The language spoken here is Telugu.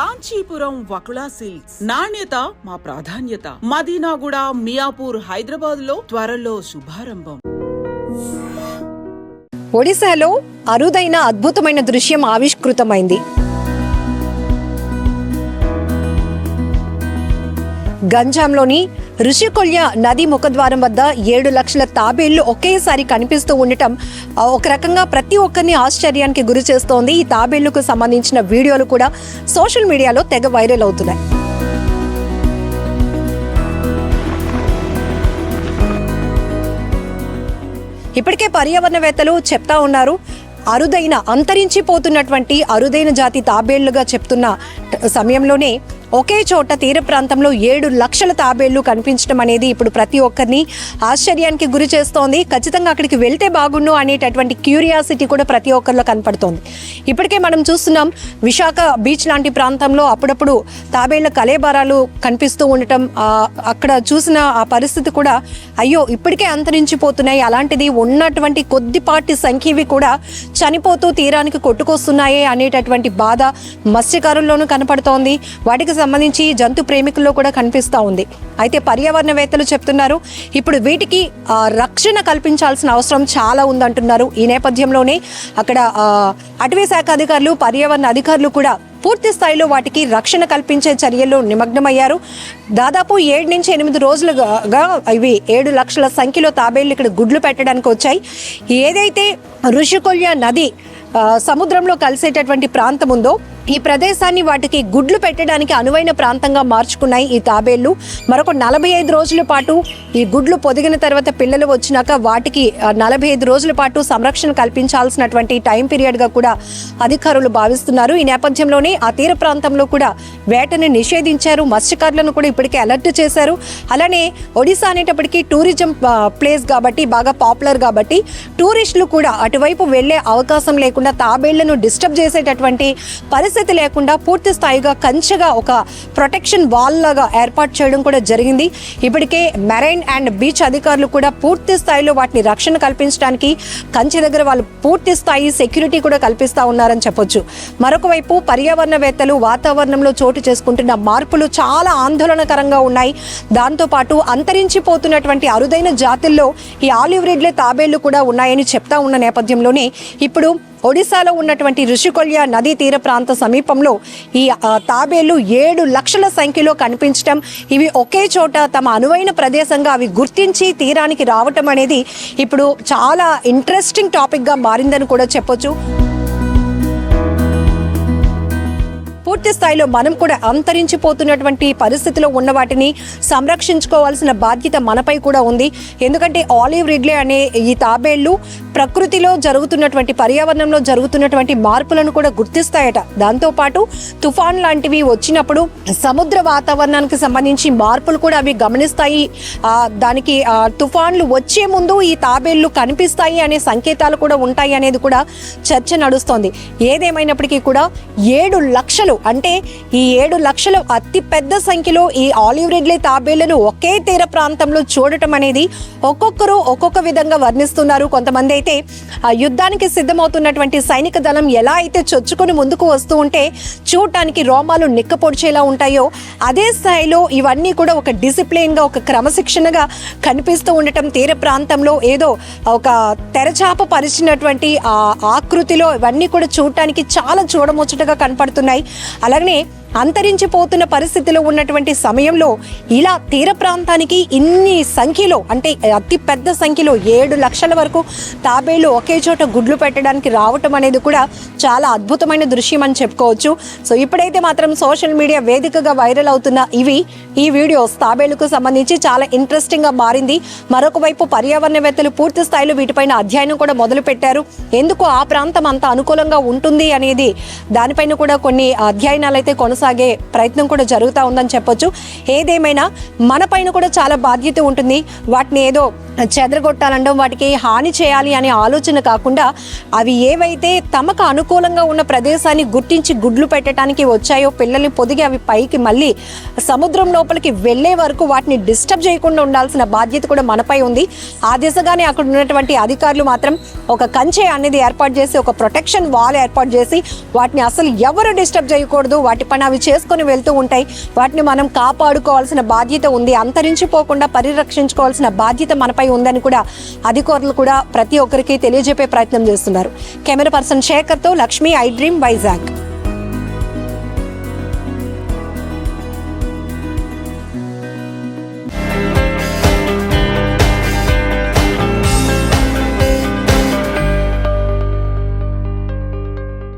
కాంచీపురం వకుళా సిల్క్స్ నాణ్యత మా ప్రాధాన్యత. మదీనాగూడ, మియాపూర్, హైదరాబాద్ లో త్వరలో శుభారంభం. ఒడిశాలో అరుదైన అద్భుతమైన దృశ్యం ఆవిష్కృతమైంది. గంజాంలోని ఋషికొల్య నది ముఖద్వారం వద్ద 7 లక్షల తాబేళ్లు ఒకేసారి కనిపిస్తూ ఉండటం ఒక రకంగా ప్రతి ఒక్కరిని ఆశ్చర్యానికి గురి చేస్తోంది. ఈ తాబేళ్లకు సంబంధించిన వీడియోలు కూడా సోషల్ మీడియాలో తెగ వైరల్ అవుతున్నాయి. ఇప్పటికే పర్యావరణవేత్తలు చెప్తా ఉన్నారు, అంతరించిపోతున్నటువంటి అరుదైన జాతి తాబేళ్లుగా చెప్తున్న సమయంలోనే ఒకే చోట తీర ప్రాంతంలో 7 లక్షల తాబేళ్లు కనిపించడం అనేది ఇప్పుడు ప్రతి ఒక్కరిని ఆశ్చర్యానికి గురి చేస్తోంది. ఖచ్చితంగా అక్కడికి వెళ్తే బాగుండు అనేటటువంటి క్యూరియాసిటీ కూడా ప్రతి ఒక్కరిలో కనపడుతోంది. ఇప్పటికే మనం చూస్తున్నాం, విశాఖ బీచ్ లాంటి ప్రాంతంలో అప్పుడప్పుడు తాబేళ్ల కలేబారాలు కనిపిస్తూ ఉండటం, అక్కడ చూసిన ఆ పరిస్థితి కూడా అయ్యో ఇప్పటికే అంతరించిపోతున్నాయి, అలాంటిది ఉన్నటువంటి కొద్దిపాటి సంఖ్యవి కూడా చనిపోతూ తీరానికి కొట్టుకొస్తున్నాయే అనేటటువంటి బాధ మత్స్యకారుల్లోనూ కనపడుతోంది. వాటికి సంబంధించి జంతు ప్రేమికుల్లో కూడా కనిపిస్తూ ఉంది. అయితే పర్యావరణవేత్తలు చెప్తున్నారు, ఇప్పుడు వీటికి రక్షణ కల్పించాల్సిన అవసరం చాలా ఉందంటున్నారు. ఈ నేపథ్యంలోనే అక్కడ అటవీ శాఖ అధికారులు, పర్యావరణ అధికారులు కూడా పూర్తి స్థాయిలో వాటికి రక్షణ కల్పించే చర్యల్లో నిమగ్నమయ్యారు. దాదాపు 7 నుంచి 8 రోజులుగా ఇవి 7 లక్షల సంఖ్యలో తాబేళ్లు ఇక్కడ గుడ్లు పెట్టడానికి వచ్చాయి. ఏదైతే ఋషికొల్య నది సముద్రంలో కలిసేటటువంటి ప్రాంతం ఉందో ఈ ప్రదేశాన్ని వాటికి గుడ్లు పెట్టడానికి అనువైన ప్రాంతంగా మార్చుకున్నాయి ఈ తాబేళ్లు. మరొక 45 రోజుల పాటు ఈ గుడ్లు పొదిగిన తర్వాత పిల్లలు వచ్చినాక వాటికి 45 రోజుల పాటు సంరక్షణ కల్పించాల్సినటువంటి టైం పీరియడ్గా కూడా అధికారులు భావిస్తున్నారు. ఈ నేపథ్యంలోనే ఆ తీర ప్రాంతంలో కూడా వేటను నిషేధించారు. మత్స్యకారులను కూడా ఇప్పటికే అలర్ట్ చేశారు. అలానే ఒడిశా అనేటప్పటికీ టూరిజం ప్లేస్ కాబట్టి, బాగా పాపులర్ కాబట్టి టూరిస్టులు కూడా అటువైపు వెళ్లే అవకాశం లేకుండా, తాబేళ్లను డిస్టర్బ్ చేసేటటువంటి పరిస్థితి లేకుండా పూర్తి స్థాయిగా కంచెగా ఒక ప్రొటెక్షన్ వాల్ లాగా ఏర్పాటు చేయడం కూడా జరిగింది. ఇప్పటికే మెరైన్ అండ్ బీచ్ అధికారులు కూడా పూర్తి స్థాయిలో వాటిని రక్షణ కల్పించడానికి కంచె దగ్గర వాళ్ళు పూర్తి స్థాయి సెక్యూరిటీ కూడా కల్పిస్తూ ఉన్నారని చెప్పొచ్చు. మరొక వైపు పర్యావరణవేత్తలు వాతావరణంలో చోటు చేసుకుంటున్న మార్పులు చాలా ఆందోళనకరంగా ఉన్నాయి. దాంతోపాటు అంతరించిపోతున్నటువంటి అరుదైన జాతుల్లో ఈ ఆలివ్ రిడ్లే తాబేళ్లు కూడా ఉన్నాయని చెప్తా ఉన్న నేపథ్యంలోనే ఇప్పుడు ఒడిశాలో ఉన్నటువంటి ఋషికొల్య నదీ తీర ప్రాంత సమీపంలో ఈ తాబేళ్లు 7 లక్షల సంఖ్యలో కనిపించడం, ఇవి ఒకే చోట తమ అనువైన ప్రదేశంగా అవి గుర్తించి తీరానికి రావటం అనేది ఇప్పుడు చాలా ఇంట్రెస్టింగ్ టాపిక్గా మారిందని కూడా చెప్పొచ్చు. పూర్తి స్థాయిలో మనం కూడా అంతరించిపోతున్నటువంటి పరిస్థితిలో ఉన్న వాటిని సంరక్షించుకోవాల్సిన బాధ్యత మనపై కూడా ఉంది. ఎందుకంటే ఆలివ్ రిడ్లే అనే ఈ తాబేళ్లు ప్రకృతిలో జరుగుతున్నటువంటి, పర్యావరణంలో జరుగుతున్నటువంటి మార్పులను కూడా గుర్తిస్తాయట. దాంతోపాటు తుఫాన్ లాంటివి వచ్చినప్పుడు సముద్ర వాతావరణానికి సంబంధించి మార్పులు కూడా అవి గమనిస్తాయి. దానికి తుఫాన్లు వచ్చే ముందు ఈ తాబేళ్లు కనిపిస్తాయి అనే సంకేతాలు కూడా ఉంటాయి అనేది కూడా చర్చ నడుస్తోంది. ఏదేమైనప్పటికీ కూడా 7 లక్షలు అంటే ఈ 7 లక్షలు అతి పెద్ద సంఖ్యలో ఈ ఆలివ్ రిడ్లే తాబేళ్లను ఒకే తీర ప్రాంతంలో చూడటం అనేది ఒక్కొక్కరు ఒక్కొక్క విధంగా వర్ణిస్తున్నారు. కొంతమంది అయితే యుద్ధానికి సిద్ధమవుతున్నటువంటి సైనిక దళం ఎలా అయితే చొచ్చుకొని ముందుకు వస్తూ ఉంటే చూడటానికి రోమాలు నిక్కపొడిచేలా ఉంటాయో అదే స్థాయిలో ఇవన్నీ కూడా ఒక డిసిప్లిన్గా, ఒక క్రమశిక్షణగా కనిపిస్తూ ఉండటం, తీర ప్రాంతంలో ఏదో ఒక తెరచాప పరిచినటువంటి ఆకృతిలో ఇవన్నీ కూడా చూడటానికి చాలా చూడముచ్చటగా కనపడుతున్నాయి. అలాగనే అంతరించిపోతున్న పరిస్థితిలో ఉన్నటువంటి సమయంలో ఇలా తీర ప్రాంతానికి ఇన్ని సంఖ్యలో, అంటే అతి పెద్ద సంఖ్యలో 7 లక్షల వరకు తాబేళ్లు ఒకే చోట గుడ్లు పెట్టడానికి రావటం అనేది కూడా చాలా అద్భుతమైన దృశ్యం అని చెప్పుకోవచ్చు. సో ఇప్పుడైతే మాత్రం సోషల్ మీడియా వేదికగా వైరల్ అవుతున్న ఈ వీడియోస్ తాబేళ్లకు సంబంధించి చాలా ఇంట్రెస్టింగ్గా మారింది. మరొక వైపు పర్యావరణవేత్తలు పూర్తి స్థాయిలో వీటిపైన అధ్యయనం కూడా మొదలు పెట్టారు. ఎందుకు ఆ ప్రాంతం అంత అనుకూలంగా ఉంటుంది అనేది దానిపైన కూడా కొన్ని అధ్యయనాలు అయితే కొనసాగే ప్రయత్నం కూడా జరుగుతూ ఉందని చెప్పొచ్చు. ఏదేమైనా మన పైన కూడా చాలా బాధ్యత ఉంటుంది. వాటిని ఏదో చెదరగొట్టాలంటే వాటికి హాని చేయాలి అనే ఆలోచన కాకుండా అవి ఏవైతే తమకు అనుకూలంగా ఉన్న ప్రదేశాన్ని గుర్తించి గుడ్లు పెట్టడానికి వచ్చాయో పిల్లల్ని పొదిగి అవి పైకి మళ్ళీ సముద్రం లోపలికి వెళ్ళే వరకు వాటిని డిస్టర్బ్ చేయకుండా ఉండాల్సిన బాధ్యత కూడా మనపై ఉంది. ఆ దిశగానే అక్కడ ఉన్నటువంటి అధికారులు మాత్రం ఒక కంచె అనేది ఏర్పాటు చేసి ఒక ప్రొటెక్షన్ వాల్ ఏర్పాటు చేసి వాటిని అసలు ఎవరు డిస్టర్బ్ చేయకూడదు, వాటి పని అవి చేసుకొని వెళ్తూ ఉంటాయి. వాటిని మనం కాపాడుకోవాల్సిన బాధ్యత ఉంది, అంతరించిపోకుండా పరిరక్షించుకోవాల్సిన బాధ్యత మనపై ఉందని కూడా అధికారులు కూడా ప్రతి ఒక్కరికి తెలియజెప్పే ప్రయత్నం చేస్తున్నారు. కెమెరా పర్సన్ శేఖర్తో లక్ష్మి, ఐ డ్రీమ్, వైజాగ్.